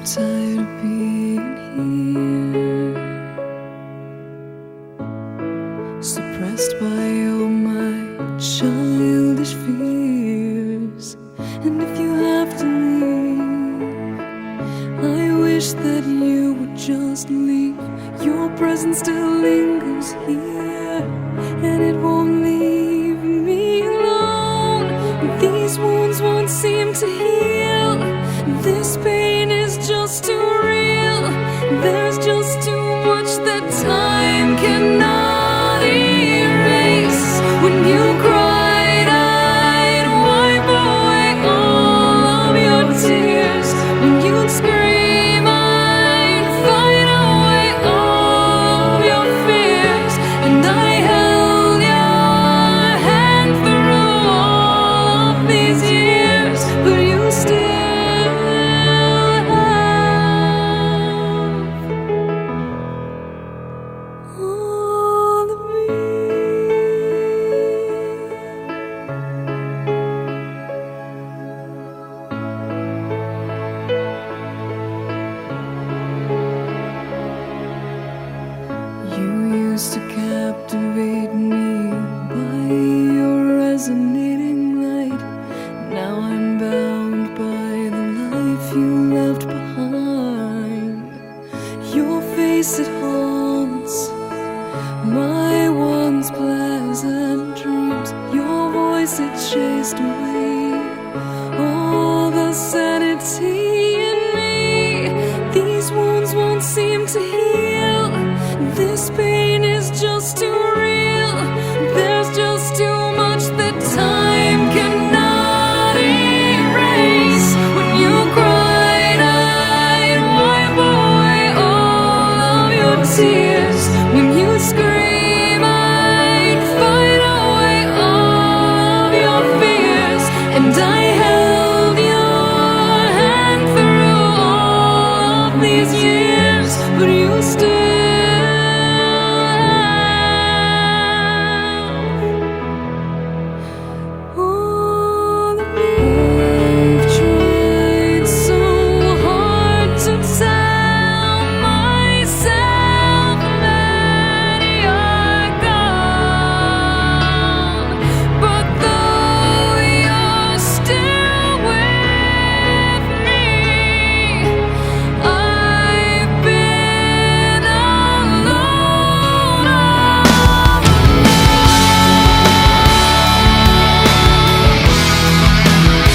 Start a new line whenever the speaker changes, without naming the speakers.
tired of being here, suppressed by all my childish fears. And if you have to leave, I wish that you would just leave. Your presence still lingers here, and it won't leave me alone. These wounds won't seem to heal. This pain is just too real. There's just too much that time cannot erase. When you cried, I'd wipe away all of your tears. When you'd scream, I'd fight away all of your fears. And I held your hand through all of these years, but you still all of me. You used to captivate me by your resonating light. Now I'm bound by the life you left behind. Your face, it haunts my once pleasant dreams. Your voice, it chased away all the sanity in me. These wounds won't seem to heal. This pain is just too real. There's just too much that time cannot erase. When you cried, I'd wipe away all of your tears. When you scream, I'd fight away all of your fears. And I held your hand through all of these years, but you still